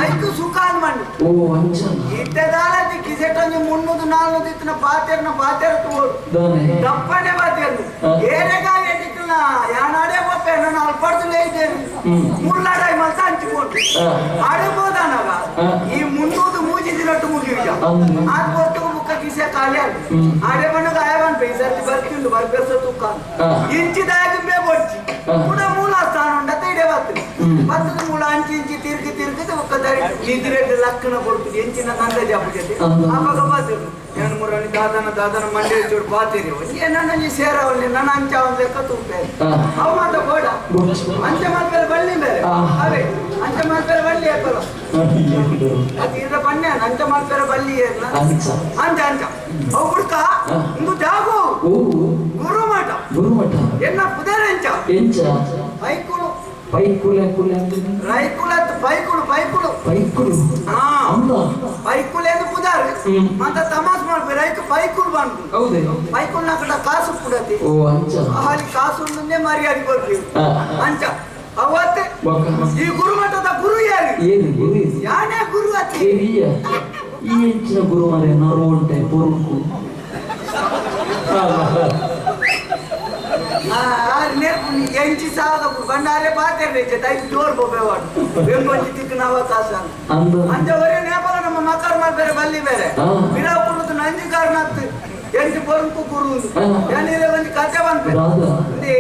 ಐಕು ಸುಖ ಅನ್ಮಂಡು ಓ ಅಂಚ ಇಟ್ಟದಾಲದಿ ಕಿಸೆಟೊಂದು ಮುನ್ನೂದು ನಾಲ್ನೂದು ಇತ್ತಿನ ಬಾತೇರ ತೋಡು ದಪ್ಪನೆ ಬಾತೇರು ಏರೆಗಾಗಿ ಎಟ್ಟಿಕ್ಕಿಲ್ಲ ಯಾನಾಡೇ ಬಪ್ಪೆ ನಾನು ಅಲ್ಪಡ್ದಲೇ ಇದ್ದೇನೆ ಮುಳ್ಳಾಡಾಯಿ ಮಲ್ತ ಹಂಚಿಕೊಂಡು ಆಡಬೋದಾನಾಗ ಈ ಮುನ್ನೂದು ಮೂಜಿದಿನಟ್ಟು ಮುಗಿಯುವ ಅದು ಗೊತ್ತು ಮುಖ ಕಿಸೆ ಖಾಲಿ ಆಗ ಆಡೆ ಬಣ್ಣಗ ಆಯವನ್ ಬೇಸರ್ತಿ ಬರ್ತಿಂಡು ಬರ್ಬೇಸ ತುಕ್ಕ ಇಂಚಿದಾಗಿ ಬೇ ಬೊಡ್ಚಿ ಕೂಡ ಮೂಲ ಸ್ಥಾನ ಉಂಡತ್ತ ಇಡೇ ಬರ್ತೀನಿ ಮತ್ತದ ಮೂಲ ಅಂಚಿ ಇಂಚಿ ತಿರುಗಿ ಒಕ್ಕದಾರಿ ನಿದ್ರೆ ಲಕ್ಕಣ ಕೊಡ್ತೀವಿ ಎಂಚಿನ ನಂದ ಜಾಬ್ ಜೊತೆ ಆವಾಗ ಬಾತಿರು ಏನು ಮುರಳಿ ದಾದನ ಮಂಡ್ಯ ಚೂರು ಬಾತಿರಿ ಏನನ್ನ ಸೇರವಲ್ಲಿ ನನ್ನ ಅಂಚ ಒಂದು ಲೆಕ್ಕ ತುಂಬೆ ಅವು ಮಾತ ಗೋಡ ಅಂಚ ಮಾತ್ರ ಬಳ್ಳಿ ಬೇರೆ ಅವೇ ಅಂಚ ಮಾತ್ರ ಬಳ್ಳಿ ಹಾಕಲ್ಲ ಅದ್ರ ಬನ್ನೆ ಅಂಚ ಮಾತ್ರ ಬಳ್ಳಿ ಅಂಚ ಅವು ಹುಡ್ಕ ಇಂದು ಜಾಗು ಗುರುಮಠ ಎನ್ನ ಪುದರ ಎಂಚ ಪೈಕುಳು ಪೈಕುಳ ಪೈಕುಳು ಪುದಾರ ಮತ್ತೆ ತಮಾಸ್ ಮಾಡ್ಬೇಕು ರೈತ ಪೈಕುಳು ಬಂದು ಪೈಕುಳು ನಾಕಡ ಕಾಸು ಕೊಡತಿ ಅಲ್ಲಿ ಕಾಸು ಮರ್ಯಾದೆ ಕೊಡ್ತೀವಿ ಅಂಚ ಅವತ್ತೆ ಈ ಗುರುಮಠದ ಗುರು ಯಾನೇ ಗುರು ಅತಿ ಈ ಹೆಚ್ಚಿನ ಗುರು ಮರೆ ನರು ಉಂಟೆ ಪೂರ್ವಕು ಎಂಚಿ ಸಾಗ ಬಂಡಾರೆ ಬಾತೇನೆ ಜೋರ್ ಬೋಬೇವಾಡು ಬೆಂಬಂಜಿ ತಿಕ್ಕಿನ ಅವಕಾಶ ಅಂಜವರೇ ನೇಪಾಳ ನಮ್ಮ ಮಕ್ಕಳ ಬೇರೆ ಬಲ್ಲಿ ಬೇರೆ ಬಿಡಾವ್ ಕುಡಿದು ನಂಜಿ ಕಾರಣ ಎಂಟು ಬರುಕು ಗುರು ಏನಿಲ್ಲ ಒಂದು ಕಥೆ ಬಂದ್ರಿ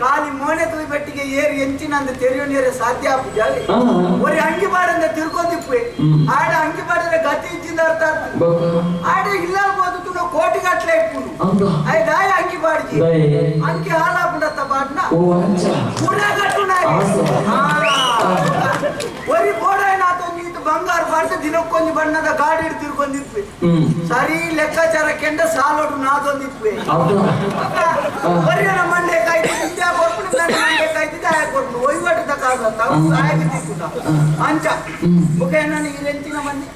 ಕಾಲಿ ಮೋನೆ ತುಯಿ ಬೆಟ್ಟಿಗೆ ಏರಿ ಎಂಚಿನಂದು ತೆರೆಯೋ ನೀರೇ ಸಾಧ್ಯ ಆಗುದು ಒರಿ ಅಂಗಿ ಬಾಡಂದ ತಿರ್ಕೊಂಡಿಪ್ಪೆ ಆಡ ಅಂಗಿ ಬಾಡಿದ್ರೆ ಗತಿ ಇಚ್ಚಿಂದ ಅರ್ಥ ಆಡ ಇಲ್ಲಬಹುದು ನಾವು ಕೋಟಿ ಗಟ್ಲೆ ಇಪ್ಪುದು ಆಯ್ ದಾಯ ಅಂಗಿ ಬಾಡಿಜಿ ಅಂಗಿ ಹಾಲಾಪುಡತ್ತ ಬಾಡ್ನ ಕೂಡ ಗಟ್ಟು ಒರಿ ಬೋಡ ಏನಾತು ನೀತು ಬಂಗಾರ ಬಾಡ್ದು ದಿನಕ್ಕೊಂದು ಬಣ್ಣದ ಗಾಡಿ ಹಿಡಿದು ತಿರ್ಕೊಂಡಿದ್ವಿ ಸರಿ ಲೆಕ್ಕಾಚಾರ ಕೆಂಡ ಸಾಲೋಡು ನಾದೊಂದಿದ್ವಿ ಒರಿ ನಮ್ಮ ಮಂಡ್ಯ ಕಾಯ್ದು ಅಂಚ ಮುಖ ಎಂಚಿನ ಮಂದಿ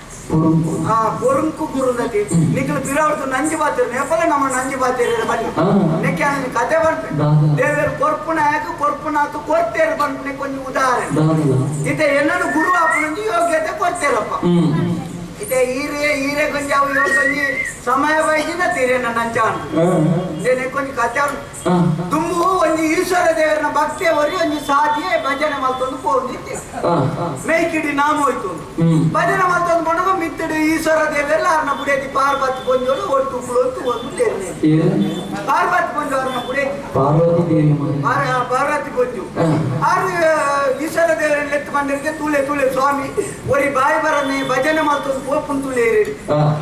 పొరుంకు గురున్నది నీకు పిరావుతు నంజి బాతేరు నేపల ನಮ್ಮ ನಂಜಿ ಬಾತೇರು ಬನ್ನಿ ನೆಕ್ಕೆ ಕತೆ ಬಂತು ದೇವರು ಕೊರ್ಪುನಾತು ಕೊರ್ತೇರು ಬಂತು ಕೊಂಚ ಉದಾಹರಣೆ ಇತ್ತೆ ಎನ್ನನು ಗುರು ಆಪುನಂಜಿ ಯೋಗ್ಯತೆ ಕೊರ್ತೇರಪ್ಪ ಇತ್ತೆ ಈರೆ ಕೊಂಚ ಅವು ಯೋಗಂಜಿ ಸಮಯ ವಯಸ್ಸಿನ ತೀರೇನ ನಂಚ ಅಂಟು ಕೊಂಚ ಕತೆ ತುಂಬು ಒಂಜಿ ಈಶ್ವರ ದೇವರನ ಭಕ್ತಿಯ ವರಿ ಒಂಜಿ ಸಾಧಿಯೇ ಭಜನೆ ಮಲ್ತೊಂದು ಪೋಂದಿತ್ತೆ ಮೇಯ್ಕಿಡಿ ನಾಮ ಹೋಯ್ತು ಭಜನೆ ಮಲ್ತೊಂದು ಪೊಂಡಗ ಮಿತ್ತಡಿ ಈಶ್ವರ ದೇವರೆಲ್ಲ ಅವ್ರನ್ನ ಬುಡೇತಿ ಪಾರ್ವತಿ ಪೊಂಜೋಳು ಒಟ್ಟು ಕುಳೊಂದು ಒಂದು ತೇರ್ನೆ ಪಾರ್ವತಿ ಪೊಂಜು ಅವ್ರನ್ನ ಬುಡೇತಿ ಪಾರ್ವತಿ ಪೊಂಜು ಅವ್ರು ಈಶ್ವರ ದೇವರನ್ನ ಎತ್ತು ಬಂದಿರ್ಗೆ ತುಳೆ ಸ್ವಾಮಿ ಒರಿ ಬಾಯಿ ಬರನೆ ಭಜನೆ ಮಲ್ತೊಂದು ಪೋಪುನ್ ತುಳೆ ಏರಿ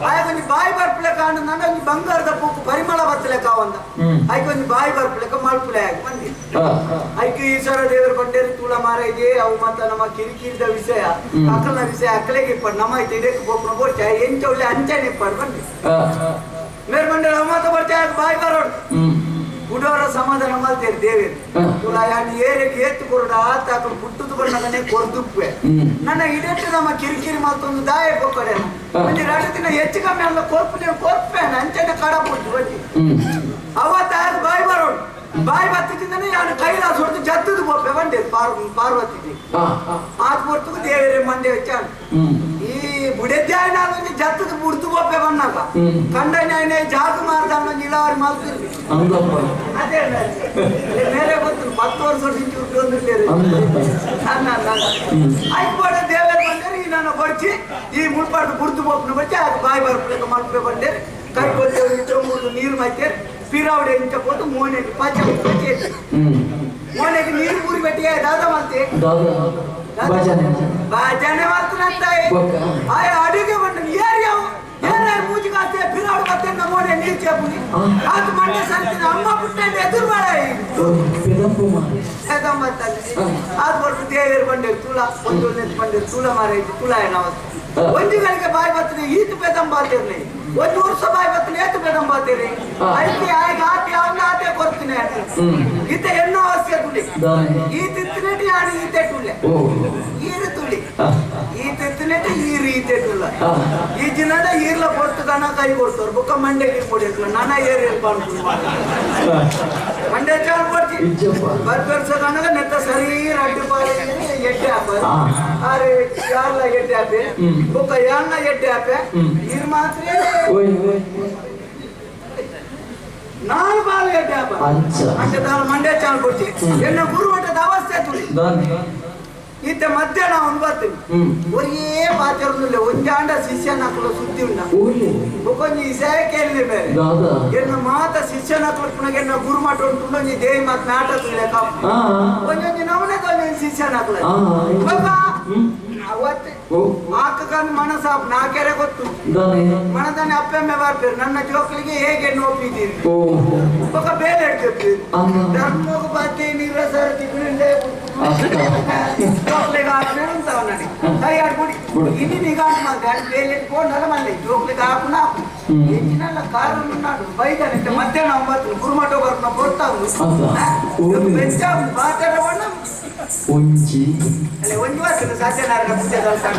ಆಗ ಒಂಜಿ ಬಾಯಿ ಬರ್ಪಲೆ ಕಾಂಡ ನನ್ನ ಒಂಜಿ ಬಂಗಾರದ ಪೋಪು ಪರಿಮಳ ಬತ್ತಲೆ ಕಾವಂದ ಆಯ್ಕೆ ಒಂಜಿ ಬಾಯಿ ಬರ್ಪಲೆಕ ಮಲ್ಪುಲೆ ಆಗಿ ಬಂದಿ ಐಕೆ ಈಶ್ವರ ದೇವರು ಬಂಡೇರಿ ತುಳ ಮಾರ ಇದೆ ಅವು ಮತ್ತ ನಮ್ಮ ಕಿರಿಕಿರಿದ ವಿಷಯ ಅಕ್ಕನ ವಿಷಯ ಅಕ್ಕಲೆಗೆ ಇಪ್ಪಡು ನಮ್ಮ ಇದಕ್ಕೆ ಬೋಪನ ಬೋಚ ಎಂಚ ಒಳ್ಳೆ ಅಂಚನೆ ಇಪ್ಪಡು ಬಂದಿ ಮೇರ್ ಬಂಡೇರಿ ಅವು ಮಾತ ಬರ್ಚ ಬಾಯಿ ಬರೋಡು ಗುಡವರ ಸಮಾಧಾನ ಮಲ್ತೇರಿ ದೇವೇರು ತುಳ ಯಾನಿ ಏರಿಗೆ ಏತ್ತು ಕೊರಡ ಆತ ಅಕ್ಕಳು ಪುಟ್ಟದು ಬಣ್ಣನೇ ಕೊರ್ದುಪ್ಪೆ ನನ್ನ ಇಡೆಟ್ಟು ನಮ್ಮ ಕಿರಿಕಿರಿ ಮಲ್ತೊಂದು ದಾಯ ಬೊಕ್ಕಡೆ ಒಂದು ಎರಡು ದಿನ ಹೆಚ್ಚು ಕಮ್ಮಿ ಅಲ್ಲ ಕೊರ್ಪೆ ಅಂಚನೆ ಕಡ ಪುಟ್ಟು ಬಡ್ಡಿ ಅವತ್ತ ಬಾಯಿ ಬರೋಡು ಬಾಯಿ ಬತ್ತಿದಿಂದನೇ ಯಾರು ಕೈಲಾಸ ಹೊಡೆದು ಜತ್ತದು ಬೋಪೆ ಬಂಡೆ ಪಾರ್ವತಿಗೆ ಆತ ಹೊರತು ದೇವರೇ ಮಂಡೆ ವೆಚ್ಚಾನು ಈ ಬುಡೆದ್ಯಾಯನ ಜತ್ತದು ಬುಡ್ದು ಬೋಪೆ ಬಂದಾಗ ಕಂಡ ನ್ಯಾಯನೇ ಜಾಗ ಮಾರ್ದ ಇಳಾವರಿ ಮಾಲ್ತಿರ್ಲಿ ಅದೇ ಬೇರೆ ಗೊತ್ತು 10 ವರ್ಷ ಆಯ್ತು ದೇವರ ಬಂದರೆ ಈ ನಾನು ಬಡ್ಚಿ ಈ ಮುಳ್ಪಾಡ್ದು ಬುಡ್ದು ಬೋಪನ ಬಡ್ಚಿ ಅದು ಬಾಯಿ ಬರ್ಬೇಕು ಮಲ್ಪೆ ಬಂಡೆ ಕೈ ಕೊದ್ದೇವ್ರಿ ಚೊಂಬುದು ನೀರು ಮೈತೇರಿ ಪಿರಾವಡೆ ಇಂಚಬಹುದು ಮೋನೆಗೆ ಮೋನೆಗೆ ನೀರು ಪೂರಿ ಬೆಟ್ಟಿಗೆ ದಾದ ಮಾಡ್ತೆ ಭಜನೆ ಮಾಡ್ತಾನಂತ ಅಡುಗೆ ಬಂದ ಏನಾರು ಪೂಜೆ ಕಾಸ್ತೆ ಪಿರಾವಡೆ ಮತ್ತೆ ಮೋನೆ ನೀರು ಚೇಪುನಿ ಅದು ಮಂಡೆ ಸಂತಿನ ಅಮ್ಮ ಪುಟ್ಟ ಎದುರು ಮಾಡ ಅದು ಬರ್ತು ದೇವರು ಬಂಡೇರು ತುಳ ಒಂದು ಬಂಡೇರು ತುಳ ಮಾರ ತುಳ ಏನಾವತ್ತು ಒಂದಿಗಳಿಗೆ ಬಾಯಿ ಬರ್ತೀನಿ ಈತು ಪೆದಂಬಾತಿರ್ಲಿ ಒಂದು ವರ್ಷ ಬಾಯಿ ಬರ್ತೀನಿ ಏತು ಪೆದಂಬಾತಿರಿ ಅದಕ್ಕೆ ಆಕೆ ಅವನ್ನ ಆತೆ ಕೊಡ್ತೀನಿ ಈತ ಎನ್ನೋ ಅವಶ್ಯ ತುಳಿ ಈ ತಿತ್ತಿನಟಿ ಆಡಿ ಈತೆ ತುಳ್ಳೆ ಈರು ತುಳಿ ಈ ತಿತ್ತಿನಟಿ ಈರು ಈತೆ ತುಳ್ಳ ಈ ದಿನದ ಈರ್ಲ ಕೊಟ್ಟು ಕಣ ಕೈ ಕೊಡ್ತಾರೆ ಬುಕ್ಕ ಮಂಡ್ಯಗೆ ಕೊಡಿರ್ಲ ನನ್ನ ಏರಿ ಮಂಡ್ಯ ಚಾಲ್ ಕೊಡ್ತೀನಿ ಬರ್ಬರ್ಸ ಕಣಗ ನೆತ್ತ ಸರಿ ಅಡ್ಡು ಪಾರಿ ಎಡ್ಡೆ ಹಾಕ ಅರೆ ಯಾರ್ಲ ಎಡ್ಡೆ ಹಾಪೆ ಬುಕ್ಕ ಯಾರ್ನ ಎಡ್ಡೆ ಹಾಪೆ ನೀರು ಮಾತ್ರ ನಾನು ಬಾಲ್ ಎಡ್ಡೆ ಹಾಪ అంటే దాని ಮಂಡ್ಯ ಚಾಲ್ ಕೊಡ್ತೀನಿ ಎನ್ನ ಗುರುಮಠದ ಅವಸ್ಥೆ ತುಳಿ ಇತ್ತ ಮಧ್ಯಾಹ್ನ ಅವನು ಬರ್ತೀನಿ ಒರೇ ಪಾಚರದಿಲ್ಲ ಒಂಜಾಂಡ ಶಿಷ್ಯನಕ್ಕಳು ಸುದ್ದಿ ಉಂಡ ಕೊಂಚ ಇಸೇ ಕೇಳಿ ಬೇರೆ ಎನ್ನ ಮಾತ ಶಿಷ್ಯನಕ್ಕಳು ಪುನಃ ಎನ್ನ ಗುರುಮಠ ಉಂಟು ಒಂಜಿ ದೇವಿ ಮಾತು ನಾಟಕ ಒಂಜೊಂಜಿ ನಮನೆ ಕೊಂಚ ಶಿಷ್ಯನಕ್ಕಳು ಅವತ್ತೆ ಆಕಕಂದು ಮನಸ್ಸು ನಾಕೆರೆ ಗೊತ್ತು ಮನದಾನೆ ಅಪ್ಪೆಮ್ಮೆ ಬರ್ತೀರಿ ನನ್ನ ಜೋಕ್ಲಿಗೆ ಹೇಗೆ ನೋಪಿದ್ದೀರಿ ಒಬ್ಬ ಬೇರೆ ಇಡ್ತೀರಿ ಧರ್ಮಕ್ಕೆ ಬತ್ತೆ ನೀರ ಸರತಿ ಬಿಂಡೆ ಜೋಕ್ಲಿಗೆ ಹಾಕ್ನೆ ಅಂತಾವ ನನಗೆ ಕೈ ಆಡ್ಬಿಡಿ ಇನ್ನು ನಿಗಾಟ್ ಮಾಡಿ ಬೇಲೆ ಇಟ್ಕೊಂಡಲ್ಲ ಮಲ್ಲಿ ಜೋಕ್ಲಿಗೆ ಹಾಕುನ ಹೆಚ್ಚಿನಲ್ಲ ಕಾರಣ ನಾಡು ಬೈದಾನೆ ಮಧ್ಯಾಹ್ನ 9 ಗುರುಮಠ ಬರ್ನ ಕೊಡ್ತಾವು ಬೆಚ್ಚ ಮಾತಾಡೋಣ ಒಂಜಿ ಅಲ್ಲ ಒಂಜಿ ವರ್ಷದ ಸತ್ಯನಾರಾಯಣ ಪೂಜೆ ಕಲ್ತಾನ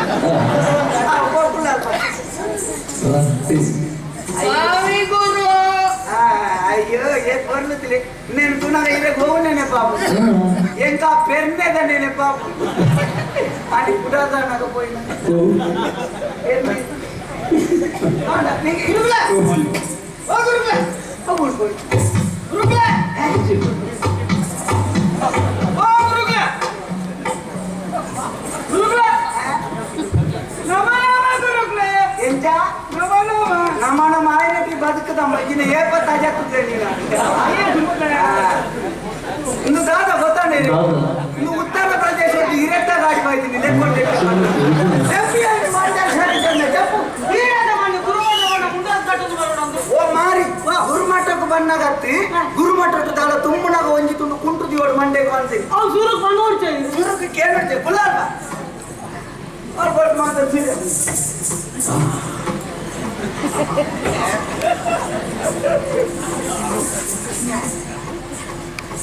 ಅಯ್ಯೋ ಏತ್ ಬರ್ಲತ್ತಿಲೆ నేను తునగ ఇరే గోవునే పాపం ఇంకా పెర్నేద నేనే పాపం అని పుడాదా నాకు పోయినా ఏంది ఆడ నీకు ఇరుగల ఓ గురుగల ఓ గురుగల గురుగల ఓ గురుగల గురుగల నమన గురుగల ಎಂತ ನಮನ ಮಾಯನಟಿ ಬದುಕದಮ್ಮ ಇನ್ನ ಏಪತ್ತ ಜತ್ತದೆ ನೀನು ಇನ್ನು ದಾದ ಗೊತ್ತಾನೆ ಇನ್ನು ಉತ್ತರ ಪ್ರದೇಶದ ಹಿರೇಟ ಗಾಡಿ ಹೋಯ್ತೀನಿ ಲೆಕ್ಕೊಂಡೆ ಜಪ್ಪಿಯಾಗಿ ಮಾಡ್ತಾರೆ ಸರಿ ಜನ ಜಪ್ಪು ಹೀರಾದ ಮನೆ ಗುರುಮಠ ಮುಂದೆ ಕಟ್ಟದು ಬರೋಣ ಓ ಮಾರಿ ಗುರುಮಠಕ್ಕೆ ಬಣ್ಣಗತ್ತಿ ಗುರುಮಠದ ದಾಲ ತುಂಬನಾಗ ಒಂಜಿ ತುಂಡು ಕುಂಟು ದಿವಡ ಮಂಡೆಗೆ ಬಂತೀನಿ ಅವು ಸುರುಕ್ ಬಂದೋಡ್ಚೆ ಸುರುಕ್ ಕೇಳೋಡ್ಚೆ ಕುಲಾರ ಅವ್ರು ಬಟ್ ಮಾತಾಡ್ತೀರಿ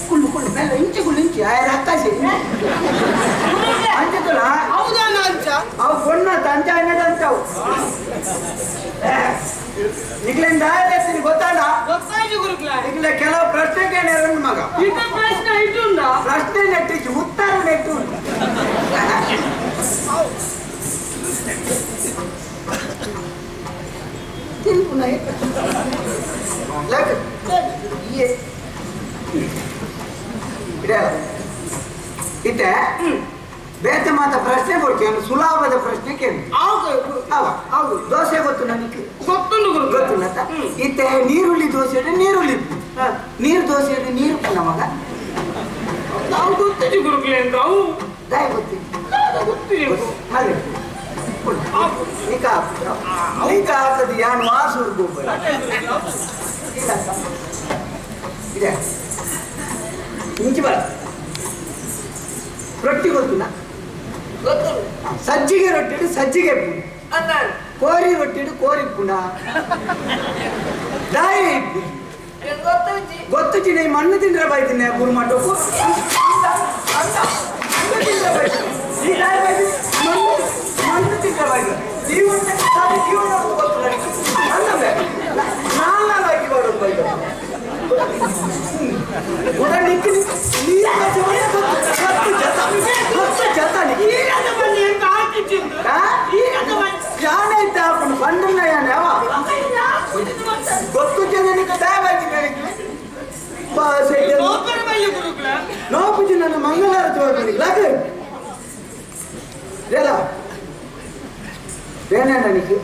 ಕುಳ್ಳು ಕುಳ್ಳು ಮೇಲೆ ಇಂಚಿ ಆಯ್ತು ಹತ್ತಾಸಿ ಅಂಚತಲ್ಲ ಹೌದಾನ ಅಂಚ ಅವು ಕೊಣ್ಣ ತಂಚ ಅನ್ನದಂತವು ನಿಗ್ಲಿಂದ ಆಯ್ತು ಗೊತ್ತಾಡ ಗೊತ್ತಾಯ್ತು ಗುರುಕ್ಲ ನಿಗ್ಲ ಕೆಲವು ಪ್ರಶ್ನೆ ಕೇಳಿರ ಮಗ ಇದ್ದ ಪ್ರಶ್ನೆ ಇಟ್ಟುಂಡ ಪ್ರಶ್ನೆ ನೆಟ್ಟಿச்சு ಉತ್ತರ ನೆಟ್ಟು ತಿನ್ಪು ನೈ ಲಕ್ ये ಇಟ್ಟೆ ಬೇತೆ ಮಾತ ಪ್ರಶ್ನೆ ಕೊಡ್ತೀನಿ ಸುಲಭದ ಪ್ರಶ್ನೆ ಕೇಳಿ ಹೌದು ದೋಸೆ ಗೊತ್ತು ನನಗೆ ಗೊತ್ತುಂಡು ಗೊತ್ತುಂಡ ಇತ್ತೆ ನೀರುಳ್ಳಿ ದೋಸೆ ನೀರುಳ್ಳಿ ನೀರು ದೋಸೆ ನೀರು ನಮಗ ನಾವು ಗೊತ್ತಿದ್ದು ಗುರುಗಳೇ ಅಂತ ಅವು ದಯ ಗೊತ್ತಿದ್ದು ಅದೇ ಈಗ ಆಗ್ತದೆ ಯಾನು ವಾಸೂರು ಗೊಬ್ಬರ ಇದೆ ಇಂಚಿ ಬರ ರೊಟ್ಟಿ ಗೊತ್ತುನಾ ಸಜ್ಜಿಗೆ ರೊಟ್ಟಿ ಸಜ್ಜಿಗೆ ಪುಣ ಕೋರಿ ರೊಟ್ಟಿ ಕೋರಿ ಪುಣ ದಾಯಿ ಗೊತ್ತು ಚಿನ್ನ ಮಣ್ಣು ತಿಂದ್ರೆ ಬಾಯ್ತೀನಿ ಗುರುಮಠಕ್ಕೂ ಮಣ್ಣು ತಿಂದ್ರೆ ಬಾಯ್ತು ಜೀವನ ಗೊತ್ತು ನನಗೆ ನಾಲ್ಕಾಗಿ ಬರೋದು ಬಾಯ್ತು ಗೊತ್ತು ಜನನಿಗೆ ದಯವಾಗಿ ನೋಪುಜಿ ನನ್ನ ಮಂಗಳಾರತಿ ನನಗೆ ಏನೇ ನನಗೆ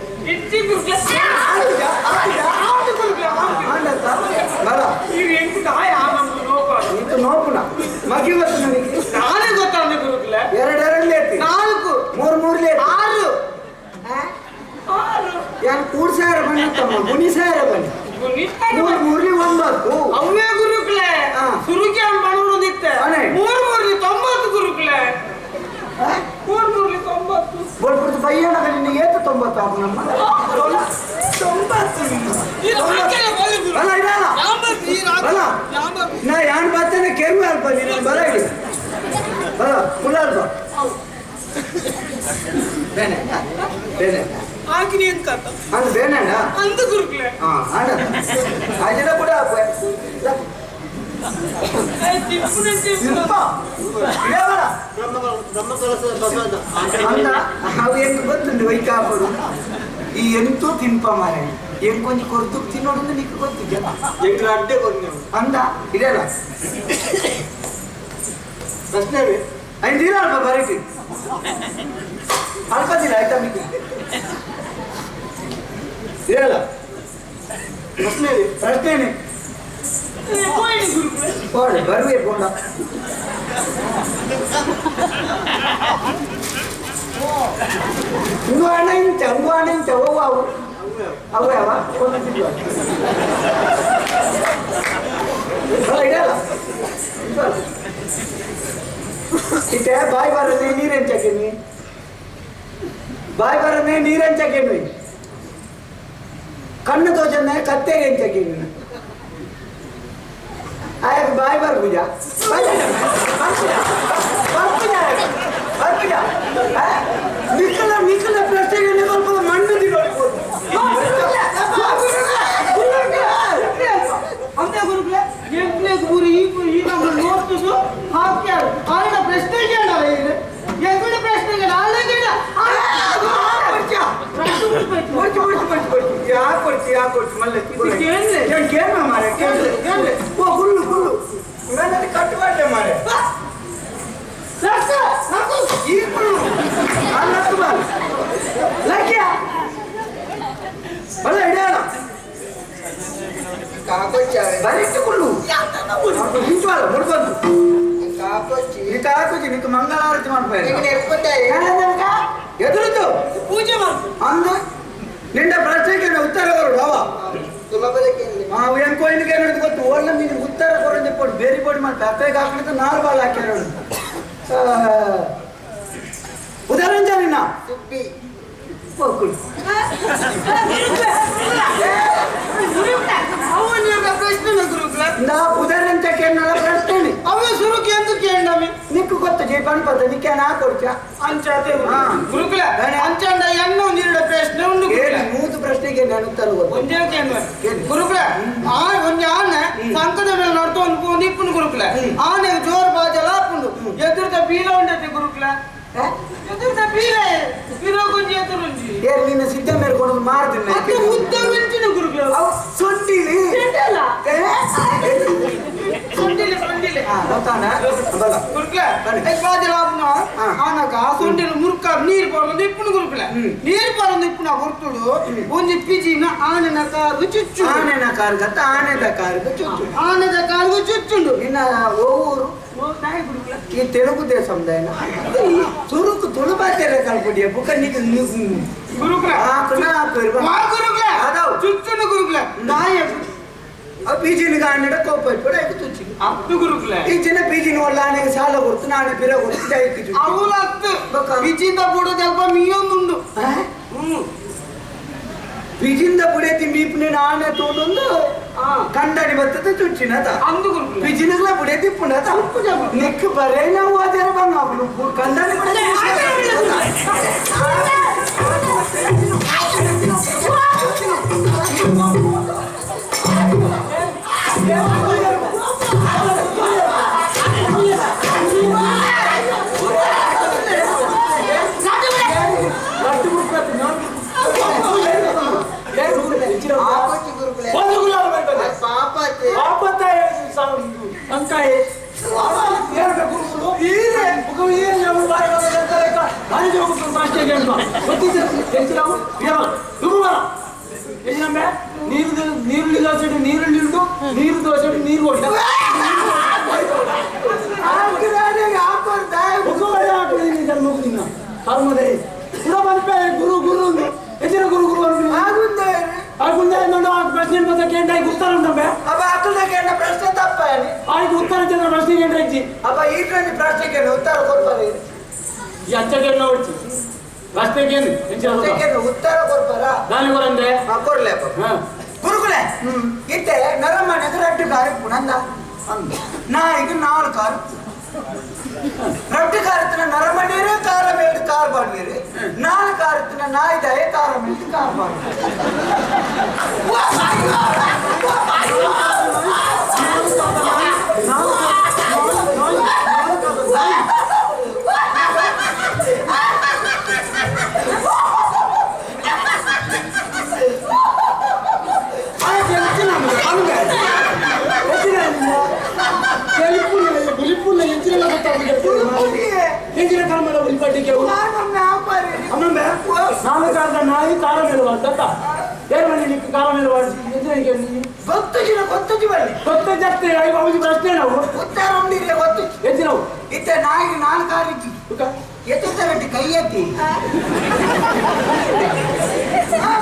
ನೋಪುನ ಮಗಿವತ್ತು ನನಗೆ ನಾಳೆ ಗೊತ್ತಾಗ ಗುರುಕುಲ ಎರಡರಲ್ಲಿ ನಾಲ್ಕು ಮೂರ್ಲಿ ಆರು ಯಾರು ಕೂಡ್ ಸಾವಿರ ಬನ್ನಿ ತಮ್ಮ ಮುನಿ ಸಾವಿರ ಬನ್ನಿ ಮೂರ್ಲಿ 9 ಅವೇ ಗುರುಕುಲೆ ಸುರುಕಿ ಮಾಡೋದಿತ್ತೆ ಮೂರ್ಲಿ 90 ಗುರುಕುಲೆ ಮೂರ್ಲಿ 90 ಬೋಲ್ಪುರ್ದು ಬಯ್ಯಣ ನಿನ್ನ ಏತು 90 ಆಗ ನಮ್ಮ 90 ಅಲ್ಲ ಇದಲ್ಲ ಅಲ್ಲ ನಾ ಯಾನ್ ಬರ್ತೇನೆ ಕೆಮ್ಮೆ ಅಲ್ಪ ನೀನು ಬರ ಬರ ಕುಲಾಲ್ ಬಾ ಬೇನೆ ಬೇನೆ ಆಕಿನಿ ಅಂತ ಕಥ ಅಂದ್ ಬೇನಣ್ಣ ಅಂದ ಗುರುಕ್ಲೆ ಹಾ ಅಣ್ಣ ಅದೆಲ್ಲ ಕೂಡ అవి ఎందుకు వస్తుంది వైకాపుడు ఈ ఎంతో తింప మారే ఏం కొంచెం కొడుకు తినోడు నీకు కొద్ది ఎక్కడ అంటే అందా ఇదేనా ప్రశ్న ఆయన తినాలి బయటికి అల్ప తిన అయితే మీకు ఇదేలా ప్రశ్న పోడు బరువే పోండా నువ్వు అణించావు అవు అవా ఇటే బాయ్ బరనే నీరెంచకేమి బాయ్ బరనే నీరెంచకేమి కన్నుతో చెన్న కత్తే ఎంచకేమి आया बाय बार बुझा निकल प्लास्टिक निकल पर मंड दी अंते गुरुकुले एकले गुरु ई नंबर नोट तो हाफ क्या आने का प्रश्न क्या ना ये कोई प्रश्न क्या आले क्या कटवाटे मारे నీకు మంగళారతి ఎదురుతూ పూజ అంద నిండా ప్రశ్నకి ఉత్తర కొరు బావా ಎಂಕೋಯಿಂದಿಗೆ ಏನಂತ ಗೊತ್ತು ಒಳ್ಳೆ ನೀನು ಉತ್ತರ ಕೊಡು చెప్పాడు ಬೇರೆ ಬೋಡಿ ಮಾಡಿ ಅಪ್ಪೆ ಕಾಕಲಿಕ್ಕೆ 4 ಬಾಲ್ ಹಾಕ್ಯಾರ ಉದಾಹರಣೆ ನಿನ್ನ ಸುಬ್ಬಿ ಹೋಗ್ಬಿಡು నా ఉదాహరణకి ఎన్నల ప్రశ్నని అవే సురుకి ఎందుకు ఏండమి నీకు కొత్త జీపని పద నీకే నా కొర్చా అంచాతే గురుకుల అంచండ ఎన్నో నీరుడ ప్రశ్న ఉండు మూత ప్రశ్నకి నేను ఉత్తర ಒಂದೇ ಕೇಂದ್ರ ಗುರುಕುಲ ಆ ಒಂಜ ಆನೆ ಸಂಕದ ಮೇಲೆ ನಡ್ತು ಅನ್ಕೊಂಡು ಇಪ್ಪುನು ಗುರುಕುಲ ಆನೆ ಜೋರ್ ಬಾಜಲ ಹಾಕೊಂಡು ಎದುರ್ದ ಬೀಲ ಉಂಡತಿ ಗುರುಕುಲ ಎದುರ್ದ ಬೀಲ ಕೊಂಚ ಎದುರುಂಜಿ ಏರ್ ನಿನ್ನ ಸಿದ್ಧ ಮೇರ್ಕೊಂಡು ಮಾರ್ದಿನ ಅದು ಉದ್ದ ಮೆಂಚಿನ ಗುರುಕುಲ ಸೊಂಡಿಲಿ ಸೊಂಡಿಲಿ ಗೊತ್ತಾನ ಗುರುಕುಲ ಬಾಜಲ ಹಾಕೊಂಡು ಆನಕ ಸೊಂಡಿಲು ಮುರುಕ ನೀರು ಬರೋದು ಇಪ್ಪುನು ಗುರುಕುಲ ನೀರು ಬರೋದು ಇಪ್ಪುನ ಹೊರ್ತುಡು ಒಂಜಿ ಪಿಜಿನ ಆನೆನ ಕಾರು ಚುಚ್ಚು ಆನೆನ ಕಾರು ಗತ್ತ ಆನೆದ ಕಾರು ಚುಚ್ಚು ಆನೆದ ಕಾರು ಚುಚ್ಚುಂಡು ನಿನ್ನ ಊರು ఈ తెలుగు దేశం దైన చురుకు తులుబాతేర కల్పడియ బుక నీకు గురుకుల ఆకున పేరు మా గురుకుల అదౌ చుచ్చున గురుకుల నాయ ఆ పీజిని గాన్నడ కోపై పడ ఎక్కుతుచి అప్పు గురుకుల ఈ చిన్న పీజిని వల్ల ఆనేకి సాల గుర్తు నానే పిర గుర్తు దైకి అవులత్తు పీజింద బుడ దెబ్బ మియోందుండు పిజింద బుడేతి మీపునే నానే తోడుందు ಕಂಡಡಿ ಬರ್ತದೆ ಚುಚ್ಚಿನದ ಅಂದು ಪಿಜಿನಗಳ ಬುಡೇತಿ ಪುನದ ನಿಕ್ ಬರೇ ನಾವು ಅದರ ಬಂಗ ಕಂಡಡಿ నీరు దోసడు నీరు దోసడు నీరు కొట్ట గురు గురు ఎచ్చిన గురు గురు ఆగుందే ప్రశ్న ఉత్తరం ఉంటే అబ్బా అక్కడ ప్రశ్న తప్ప ఆయనకు ఉత్తరం చెందిన ప్రశ్న ఏంటి అబ్బా ఈ ప్రశ్నకి ఉత్తర కొరపాలి అంచకేనా వచ్చి ಪ್ರಶ್ನೆಗೇನು ಉತ್ತರ ಕೊಡ್ಬಾರಾ ನಾನು ಕೊರಂದೆ ಕೊಡ್ಲೇಪ ಗುರುಕುಲೆ ಇತ್ತೆ ನರಮ್ಮ ನೆಗರಡ್ಡು ಕಾರು ಪುಣಂದ ನಾ ಈಗ 4 ಕಾರು ರೊಟ್ಟಿ ಕಾರತ್ತಿನ ನರಮಣೀರೇ ಕಾರ ಮೇಲೆ ಕಾರ್ ಬಾಡ್ಗೇರಿ ನಾಲ್ ಕಾರತ್ತಿನ ನಾಯಿದಾಯ ಕಾರ ಮೇಲೆ ಕಾರ್ ಬಾಡ್ಗೇರಿ ನಾಯಿ ಕಾರ ಮೇಲುವ ಏನ್ ಬನ್ನಿ ನಿಕ್ಕೆ ಕಾರ ಮೇಲುವ ಗೊತ್ತು ಬನ್ನಿ ಗೊತ್ತ ಜತ್ತೆ ಅವಧಿ ಪ್ರಶ್ನೆ ನಾವು ಉತ್ತರ ಉಂಡಿರಿ ಗೊತ್ತು ಎದ್ದು ನಾವು ಇತ್ತೆ ನಾಯಿಗೆ ನಾನು ಕಾರಿದ್ದಿ ಎತ್ತುತ್ತಾರೆ ಕೈ ಎತ್ತಿ